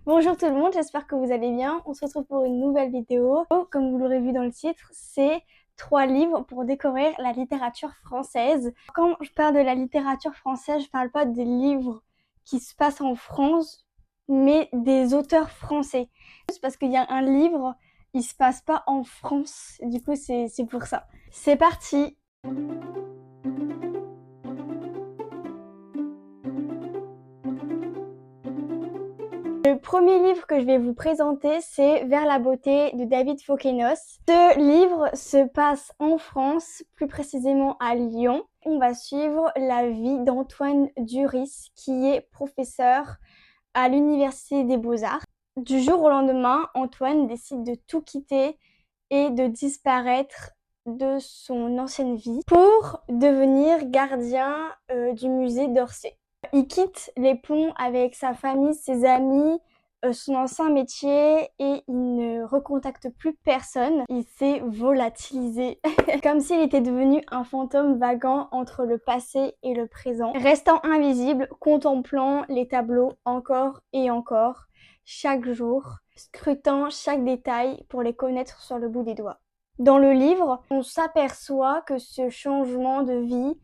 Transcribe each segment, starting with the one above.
Bonjour tout le monde, j'espère que vous allez bien. On se retrouve pour une nouvelle vidéo. Comme vous l'aurez vu dans le titre, c'est 3 livres pour découvrir la littérature française. Quand je parle de la littérature française, je parle pas des livres qui se passent en France, mais des auteurs français. Juste parce qu'il y a un livre, il se passe pas en France. Du coup, c'est pour ça. C'est parti! Le premier livre que je vais vous présenter, c'est Vers la beauté de David Fokénos. Ce livre se passe en France, plus précisément à Lyon. On va suivre la vie d'Antoine Duris, qui est professeur à l'Université des Beaux-Arts. Du jour au lendemain, Antoine décide de tout quitter et de disparaître de son ancienne vie pour devenir gardien du musée d'Orsay. Il quitte les ponts avec sa famille, ses amis, son ancien métier et il ne recontacte plus personne. Il s'est volatilisé, comme s'il était devenu un fantôme vagant entre le passé et le présent, restant invisible, contemplant les tableaux encore et encore, chaque jour, scrutant chaque détail pour les connaître sur le bout des doigts. Dans le livre, on s'aperçoit que ce changement de vie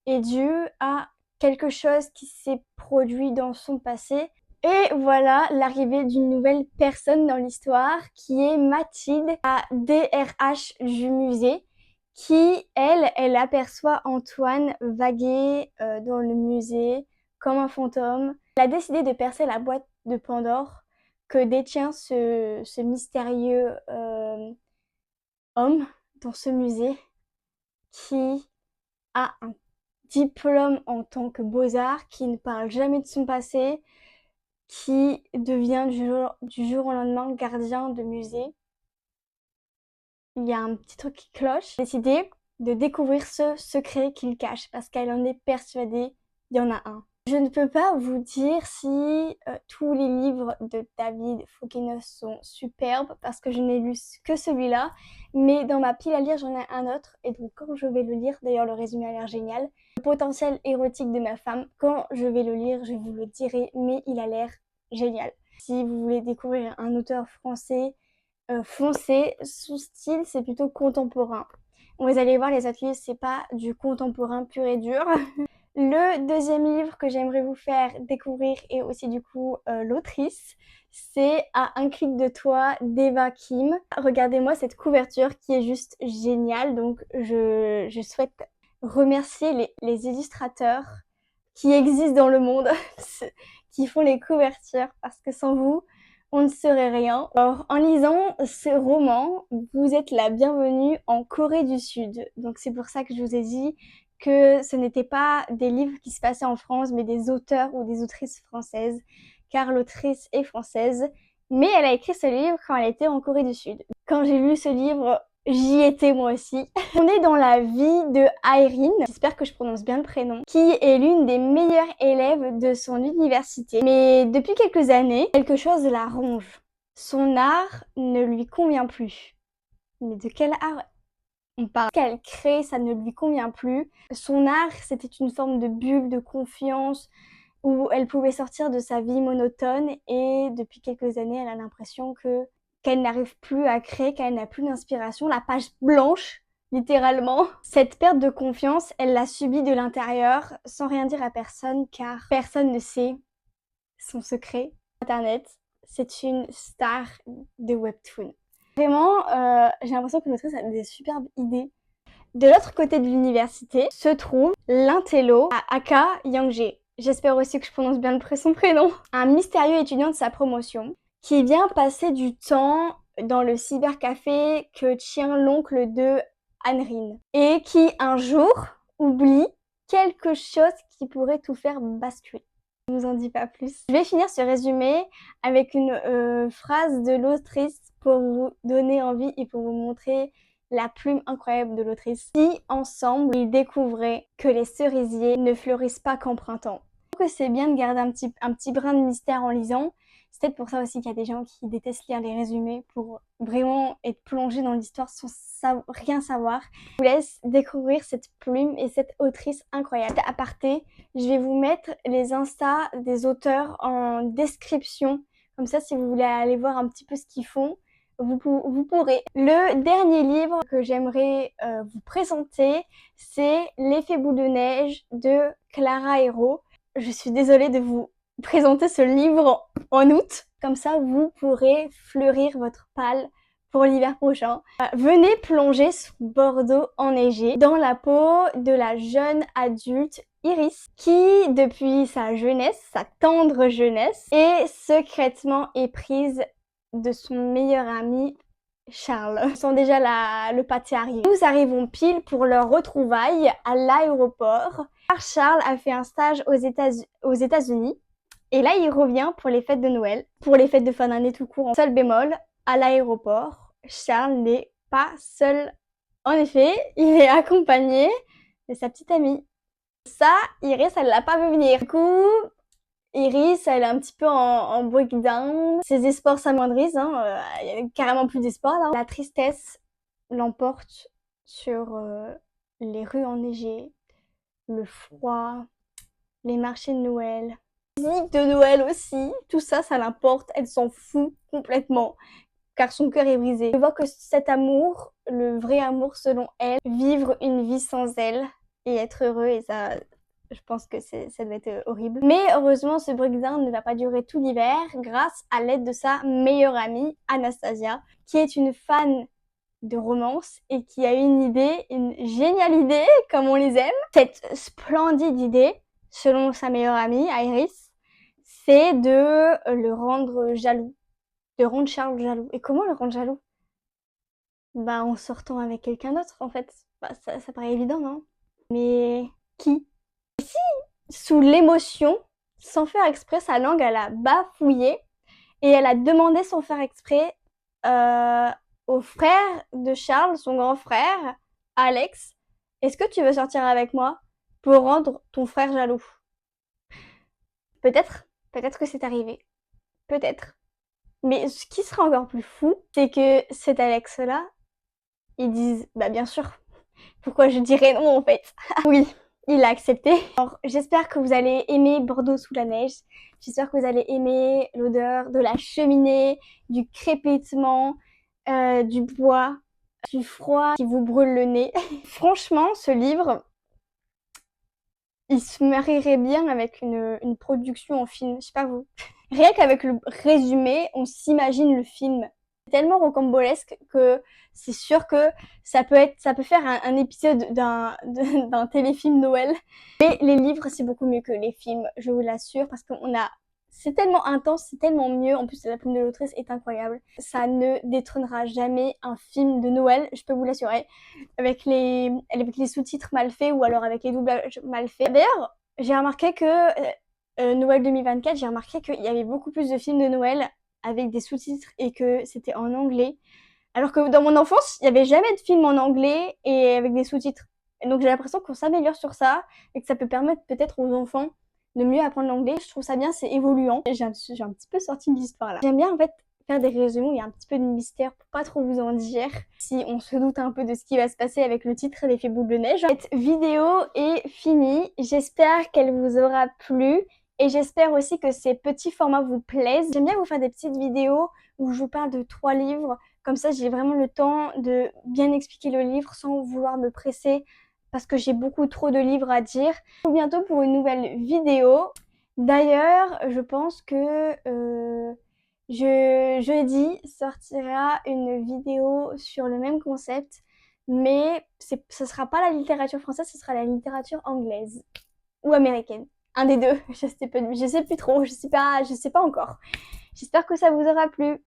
est dû à quelque chose qui s'est produit dans son passé. Et voilà l'arrivée d'une nouvelle personne dans l'histoire qui est Mathilde, la DRH du musée, qui, elle aperçoit Antoine vaguer dans le musée comme un fantôme. Elle a décidé de percer la boîte de Pandore que détient ce mystérieux homme dans ce musée qui a un diplôme en tant que beaux-arts, qui ne parle jamais de son passé, qui devient du jour au lendemain gardien de musée. Il y a un petit truc qui cloche. Elle a décidé de découvrir ce secret qu'il cache parce qu'elle en est persuadée, il y en a un. Je ne peux pas vous dire si tous les livres de David Fokénos sont superbes parce que je n'ai lu que celui-là, mais dans ma pile à lire j'en ai un autre et donc quand je vais le lire, d'ailleurs le résumé a l'air génial, le potentiel érotique de ma femme, quand je vais le lire je vous le dirai, mais il a l'air génial. Si vous voulez découvrir un auteur français, foncez, son style c'est plutôt contemporain. Vous allez voir les ateliers, c'est pas du contemporain pur et dur. Le deuxième livre que j'aimerais vous faire découvrir et aussi du coup l'autrice, c'est À un clic de toi d'Eva Kim. Regardez-moi cette couverture qui est juste géniale. Donc je souhaite remercier les illustrateurs qui existent dans le monde, qui font les couvertures parce que sans vous, on ne serait rien. Alors, en lisant ce roman, vous êtes la bienvenue en Corée du Sud. Donc c'est pour ça que je vous ai dit que ce n'étaient pas des livres qui se passaient en France, mais des auteurs ou des autrices françaises, car l'autrice est française, mais elle a écrit ce livre quand elle était en Corée du Sud. Quand j'ai lu ce livre, j'y étais moi aussi. On est dans la vie de Irene, j'espère que je prononce bien le prénom, qui est l'une des meilleures élèves de son université. Mais depuis quelques années, quelque chose la ronge. Son art ne lui convient plus. Mais de quel art on parle? Ce qu'elle crée, ça ne lui convient plus. Son art, c'était une forme de bulle de confiance où elle pouvait sortir de sa vie monotone et depuis quelques années, elle a l'impression qu'elle n'arrive plus à créer, qu'elle n'a plus d'inspiration, la page blanche, littéralement. Cette perte de confiance, elle l'a subie de l'intérieur sans rien dire à personne car personne ne sait son secret. Internet, c'est une star de webtoon. Vraiment, j'ai l'impression que l'autrice a des superbes idées. De l'autre côté de l'université se trouve l'intello Aka Yangjae. J'espère aussi que je prononce bien son prénom. Un mystérieux étudiant de sa promotion qui vient passer du temps dans le cybercafé que tient l'oncle de Anrin et qui un jour oublie quelque chose qui pourrait tout faire basculer. Je ne vous en dis pas plus. Je vais finir ce résumé avec une phrase de l'autrice pour vous donner envie et pour vous montrer la plume incroyable de l'autrice. Si ensemble, ils découvraient que les cerisiers ne fleurissent pas qu'en printemps. Je trouve que c'est bien de garder un petit brin de mystère en lisant. C'est peut-être pour ça aussi qu'il y a des gens qui détestent lire les résumés pour vraiment être plongés dans l'histoire sans rien savoir. Je vous laisse découvrir cette plume et cette autrice incroyable. À aparté, je vais vous mettre les Insta des auteurs en description. Comme ça, si vous voulez aller voir un petit peu ce qu'ils font, vous pourrez. Le dernier livre que j'aimerais vous présenter, c'est L'effet boule de neige de Clara Hérault. Je suis désolée de vous présenter ce livre en août. Comme ça, vous pourrez fleurir votre pâle pour l'hiver prochain. Venez plonger sous Bordeaux enneigé dans la peau de la jeune adulte Iris, qui, depuis sa jeunesse, sa tendre jeunesse, est secrètement éprise de son meilleur ami Charles. Ils sont déjà le pâté arrivé. Nous arrivons pile pour leur retrouvaille à l'aéroport. Charles a fait un stage aux États-Unis et là il revient pour les fêtes de Noël, pour les fêtes de fin d'année tout court. Seul bémol, à l'aéroport, Charles n'est pas seul. En effet, il est accompagné de sa petite amie. Ça, Iris, elle l'a pas vu venir. Du coup, Iris, elle est un petit peu en breakdown. Ses espoirs s'amoindrissent, hein. Il y a carrément plus d'espoir là. La tristesse l'emporte sur les rues enneigées, le froid, les marchés de Noël, la musique de Noël aussi. Tout ça, ça l'importe. Elle s'en fout complètement, car son cœur est brisé. Je vois que cet amour, le vrai amour selon elle, vivre une vie sans elle et être heureux, et ça, je pense que ça doit être horrible. Mais heureusement, ce breakdown ne va pas durer tout l'hiver grâce à l'aide de sa meilleure amie, Anastasia, qui est une fan de romance et qui a une idée, une géniale idée, comme on les aime. Cette splendide idée, selon sa meilleure amie, Iris, c'est de le rendre jaloux, de rendre Charles jaloux. Et comment le rendre jaloux? Bah, en sortant avec quelqu'un d'autre, en fait. Bah, ça paraît évident, non? Mais qui? Sous l'émotion, sans faire exprès, sa langue, elle a bafouillé et elle a demandé sans faire exprès au frère de Charles, son grand frère, Alex, est-ce que tu veux sortir avec moi pour rendre ton frère jaloux? Peut-être que c'est arrivé. Peut-être. Mais ce qui serait encore plus fou, c'est que cet Alex-là, il dise, bah bien sûr, pourquoi je dirais non en fait? Oui, il a accepté. Alors, j'espère que vous allez aimer Bordeaux sous la neige. J'espère que vous allez aimer l'odeur de la cheminée, du crépitement, du bois, du froid qui vous brûle le nez. Franchement, ce livre, il se marierait bien avec une production en film. Je sais pas vous. Rien qu'avec le résumé, on s'imagine le film. C'est tellement rocambolesque que c'est sûr que ça peut faire un épisode d'un téléfilm Noël. Mais les livres, c'est beaucoup mieux que les films, je vous l'assure, parce c'est tellement intense, c'est tellement mieux. En plus, la plume de l'autrice est incroyable. Ça ne détrônera jamais un film de Noël, je peux vous l'assurer, avec les sous-titres mal faits ou alors avec les doublages mal faits. D'ailleurs, j'ai remarqué que Noël 2024, j'ai remarqué qu'il y avait beaucoup plus de films de Noël avec des sous-titres et que c'était en anglais. Alors que dans mon enfance, il n'y avait jamais de film en anglais et avec des sous-titres. Et donc j'ai l'impression qu'on s'améliore sur ça et que ça peut permettre peut-être aux enfants de mieux apprendre l'anglais. Je trouve ça bien, c'est évoluant. J'ai un petit peu sorti de l'histoire là. J'aime bien en fait faire des résumés où il y a un petit peu de mystère pour pas trop vous en dire. Si on se doute un peu de ce qui va se passer avec le titre L'effet boule de neige. Cette vidéo est finie. J'espère qu'elle vous aura plu. Et j'espère aussi que ces petits formats vous plaisent. J'aime bien vous faire des petites vidéos où je vous parle de 3 livres. Comme ça, j'ai vraiment le temps de bien expliquer le livre sans vouloir me presser parce que j'ai beaucoup trop de livres à dire. À bientôt pour une nouvelle vidéo. D'ailleurs, je pense que jeudi sortira une vidéo sur le même concept, mais ce sera pas la littérature française, ce sera la littérature anglaise ou américaine. Un des deux, je sais plus trop, je sais pas encore. J'espère que ça vous aura plu.